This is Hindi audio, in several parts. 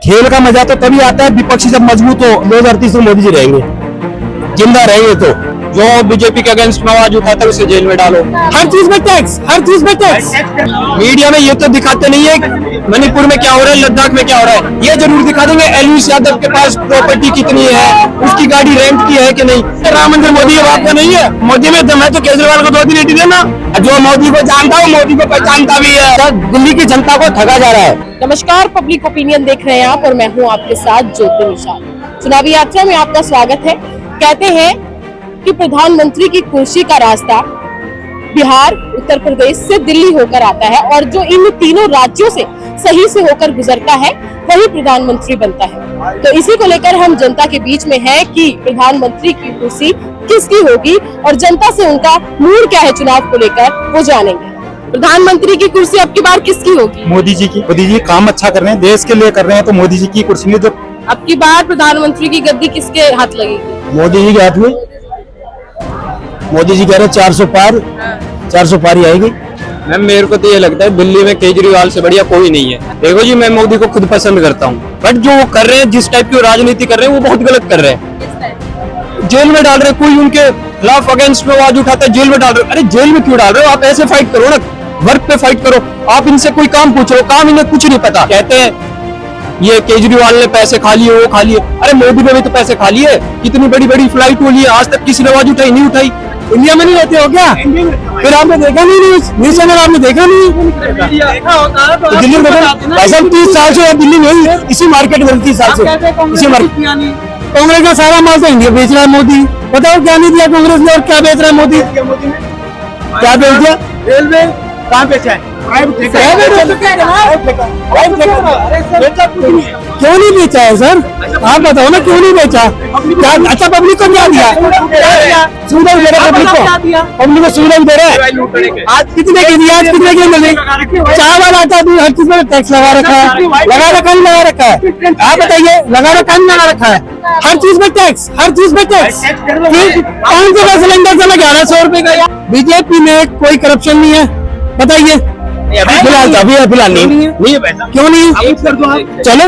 खेल का मजा तो तभी आता है विपक्षी जब मजबूत हो। 2030 में मोदी जी रहेंगे, जिंदा रहेंगे तो। जो बीजेपी के अगेंस्ट में आवाज उठाता है उसे जेल में डालो। हर चीज में टैक्स, हर चीज में टैक्स। मीडिया में ये तो दिखाते नहीं है मणिपुर में क्या हो रहा है, लद्दाख में क्या हो रहा है। ये जरूर दिखा देंगे एलवीस यादव के पास प्रॉपर्टी कितनी है, उसकी गाड़ी रेंट की है कि नहीं। राम मंदिर मोदी की बात का नहीं है। मोदी में दम है तो केजरीवाल को 2 दिन छुट्टी देना। जो मोदी को जानता है मोदी को पहचानता भी है। दिल्ली की जनता को ठगा जा रहा है। नमस्कार, पब्लिक ओपिनियन देख रहे हैं आप और मैं हूं आपके साथ ज्योति निशाल। चुनावी यात्रा में आपका स्वागत है। कहते हैं कि प्रधानमंत्री की कुर्सी का रास्ता बिहार, उत्तर प्रदेश से दिल्ली होकर आता है और जो इन तीनों राज्यों से सही से होकर गुजरता है वही प्रधानमंत्री बनता है। तो इसी को लेकर हम जनता के बीच में हैं कि प्रधानमंत्री की कुर्सी किसकी होगी और जनता से उनका मूड क्या है चुनाव को लेकर वो जानेंगे। प्रधानमंत्री की कुर्सी अब की बार किसकी होगी? मोदी जी की। मोदी जी काम अच्छा कर रहे हैं, देश के लिए कर रहे हैं, तो मोदी जी की कुर्सी में। तो अब की बार प्रधानमंत्री की गद्दी किसके हाथ लगेगी? मोदी जी के हाथ में। मोदी जी कह रहे हैं 400 पार, 400 पार ही आएगी। मैम मेरे को तो ये लगता है दिल्ली में केजरीवाल से बढ़िया कोई नहीं है। देखो जी, मैं मोदी को खुद पसंद करता हूँ, बट जो वो कर रहे हैं, जिस टाइप की राजनीति कर रहे हैं, वो बहुत गलत कर रहे हैं। जेल में डाल रहे हैं, कोई उनके खिलाफ अगेंस्ट में आवाज उठाता है जेल में डाल रहे हो। अरे जेल में क्यों डाल रहे हो? आप ऐसे फाइट करो ना, वर्क पे फाइट करो। आप इनसे कोई काम पूछो, काम इन्हें कुछ नहीं पता। कहते हैं ये केजरीवाल ने पैसे खा लिए, वो खा लिए। अरे मोदी ने भी तो पैसे खा लिए। कितनी बड़ी बड़ी फ्लाइट हो ली, आज तक किसी ने आवाज उठाई नहीं उठाई। इंडिया में नहीं रहते हो क्या? फिर आपने देखा नहीं न्यूज चैनल, आपने देखा नहीं? तो दिल्ली में भाई साहब 30 साल से दिल्ली में ही इसी मार्केट में 30 साल से इसी मार्केट। कांग्रेस का सारा माल तो इंडिया बेच रहा है मोदी। बताओ क्या नहीं दिया कांग्रेस ने और क्या बेच रहा है मोदी? क्या बेच दिया? रेलवे कहाँ बेचा है? क्यों नहीं बेचा है सर? आप बताओ ना क्यों नहीं बेचा? अच्छा पब्लिक को क्या दिया? सुविधा दे रहा है पब्लिक को। पब्लिक को सुविधा दे रहा है। आज कितने की दिया? आज कितने की मिली? चावल आटा दूध हर चीज में टैक्स लगा रखा है। लगा रखा नहीं लगा रखा है? आप बताइए, लगा रखा नहीं लगा रखा है? हर चीज में टैक्स, हर चीज में टैक्स। 500 का सिलेंडर चला 1100 रुपए का। बीजेपी में कोई करप्शन नहीं है, बताइए। फिलहाल फिलहाल नहीं है पैसा। क्यों नहीं? चलो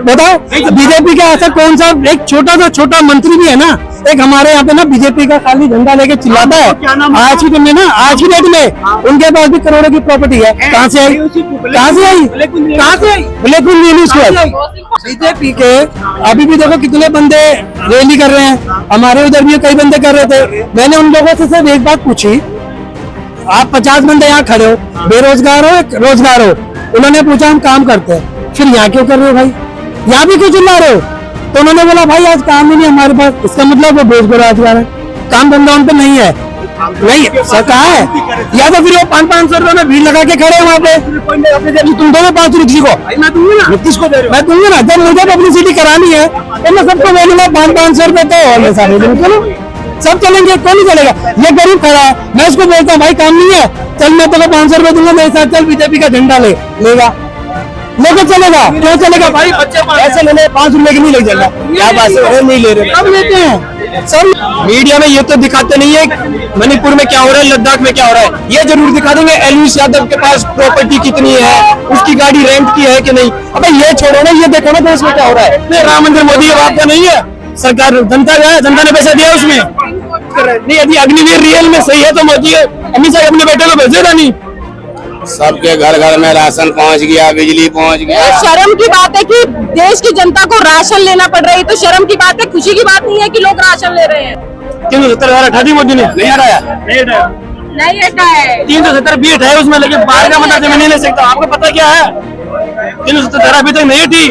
बताओ, बीजेपी का ऐसा कौन सा एक छोटा मंत्री भी है ना, एक हमारे यहाँ पे ना बीजेपी का खाली झंडा लेके चिल्लाता है। आज की में ना, आज की डेट में उनके पास भी करोड़ों की प्रॉपर्टी है। कहाँ से आई? कहाँ से आई? कहाँ से आई? बीजेपी के अभी भी देखो कितने बंदे रैली कर रहे हैं। हमारे उधर भी कई बंदे कर रहे थे। मैंने उन लोगों से सिर्फ एक बात पूछी, आप 50 बंदे यहाँ खड़े हो, बेरोजगार हो रोजगार हो। उन्होंने पूछा हम काम करते हैं, फिर यहाँ क्यों कर रहे हो भाई? यहाँ भी क्यों चिल्ला रहे हो? तो उन्होंने बोला भाई आज काम ही नहीं हमारे पास। इसका मतलब वो बेरोजगार है, काम धंधा उन पे नहीं है। नहीं सर कहाँ है? या तो फिर वो 500 रुपए में भीड़ लगा के खड़े हैं वहाँ पे। तुम दोगे 5 रुपये को? मैं दूंगा ना। किसको दे रहे हो? मैं दूंगा ना। जब मुझे पब्लिसिटी करानी है तो मैं सबको बोलूंगा 500 रुपए तो चलो सब चलेंगे, कौन नहीं चलेगा? ये गरीब खड़ा है, मैं उसको बोलता हूँ भाई काम नहीं है, चल मैं तेरे को 500 रुपए दूंगा, मेरे साथ चल, बीजेपी का झंडा लेगा लेकर चलेगा। क्यों चलेगा भाई? बच्चे ऐसे लेने 5 रुपए की नहीं ले जाएगा। क्या बात है? नहीं ले रहे, अब लेते हैं सर। मीडिया में ये तो दिखाते नहीं है मणिपुर में क्या हो रहा है, लद्दाख में क्या हो रहा है। ये जरूर दिखा देंगे एलवीस यादव के पास प्रॉपर्टी कितनी है, उसकी गाड़ी रेंट की है कि नहीं। अबे ये छोड़ो ना, ये देखो ना देश में क्या हो रहा है। राम मंदिर मोदी की बात का नहीं है। सरकार जनता का है, जनता ने पैसा दिया उसमें नहीं। यदि अग्निवीर रियल में सही है तो मोदी अमित शाह अपने बेटे को भेजेगा नहीं। सबके घर घर में राशन पहुंच गया, बिजली पहुंच गया। शर्म की बात है कि देश की जनता को राशन लेना पड़ रहा है, तो शर्म की बात है, खुशी की बात नहीं है कि लोग राशन ले रहे हैं। 370,000 हटा दी मोदी ने। नहीं हटा है। 370 भी हटाए उसमें, लेकिन बाहर का मतलब जमीन नहीं ले सकता। आपको पता क्या है? 370 अभी तक नहीं थी।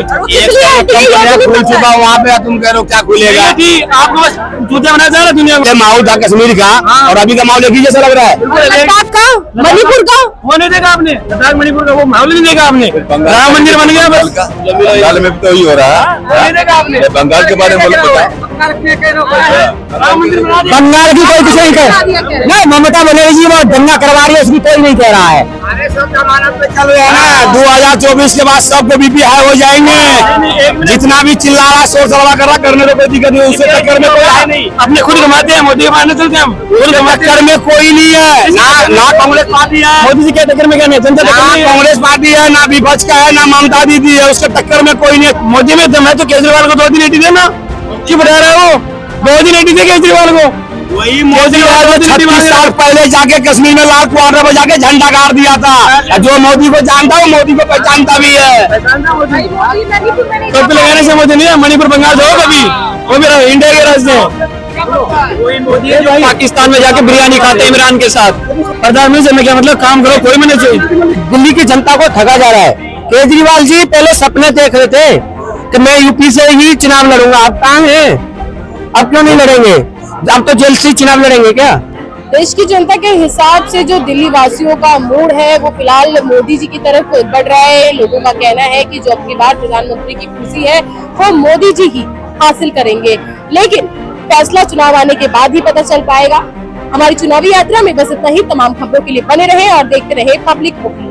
खुल चुका वहाँ पे, तुम कह रहे हो क्या खुलेगा? आपको बस चूतिया बनाया जा रहा है दुनिया में। माहौल था कश्मीर का और अभी का माहौल एक ही जैसा लग रहा है। लद्दाख का, मणिपुर का वो नहीं देखा आपने? लद्दाख मणिपुर का वो माहौल नहीं देखा आपने? राम मंदिर बन गया बस। बंगाल में तो ही हो रहा है। नहीं देखा आपने? बंगाल के बारे में बंगाल की कोई किसी नहीं, ममता बनर्जी जी वो दंगा करवा रही है, उसकी कोई नहीं कह रहा है। अरे सब जमानत पे चल रहे हैं ना। 2024 के बाद सबको बीपी हाई हो जाएंगे। जितना भी चिल्ला रहा, शोर शराबा कर रहा, करने तो कोई दिक्कत नहीं, उससे टक्कर में कोई है नहीं। अपने खुद घुमाते हैं, मोदी के मारने चलते हैं हम, टक्कर में कोई नहीं है। ना कांग्रेस पार्टी है, मोदी जी के टक्कर में क्या नहीं, जनता कांग्रेस पार्टी है, ना विपक्ष का है, ना ममता दीदी है, उसके टक्कर में कोई नहीं है। मोदी में दम है तो केजरीवाल को 2 दिन एटी देना, चुप रह रहे हो, 2 दिन एटी दे केजरीवाल को। वही मोदी 36 साल पहले जाके कश्मीर में लाल क्वार्टर पर जाके झंडा गाड़ दिया था। जो मोदी को जानता है वो मोदी को पहचानता भी है। टोपी लगाने से मोदी नहीं है, मणिपुर बंगाल जाओ कभी, वो भी इंडिया के रास्ते। वही मोदी है जो पाकिस्तान में जाके बिरयानी खाते इमरान के साथ। प्रधानमंत्री से मैं क्या मतलब, काम करो, कोई मैंने चाहिए। दिल्ली की जनता को ठगा जा रहा है। केजरीवाल जी पहले सपने देख रहे थे कि मैं यूपी से ही चुनाव लड़ूंगा, अब कहाँ है, अब क्यों नहीं लड़ेंगे, अब तो जेल से चुनाव लड़ेंगे क्या? देश की जनता के हिसाब से जो दिल्ली वासियों का मूड है वो फिलहाल मोदी जी की तरफ बढ़ रहा है। लोगों का कहना है कि जो अपनी बार प्रधानमंत्री की कुर्सी है वो मोदी जी ही हासिल करेंगे, लेकिन फैसला चुनाव आने के बाद ही पता चल पाएगा। हमारी चुनावी यात्रा में बस इतना ही। तमाम खबरों के लिए बने रहे और देखते रहे पब्लिक ओपिनियन।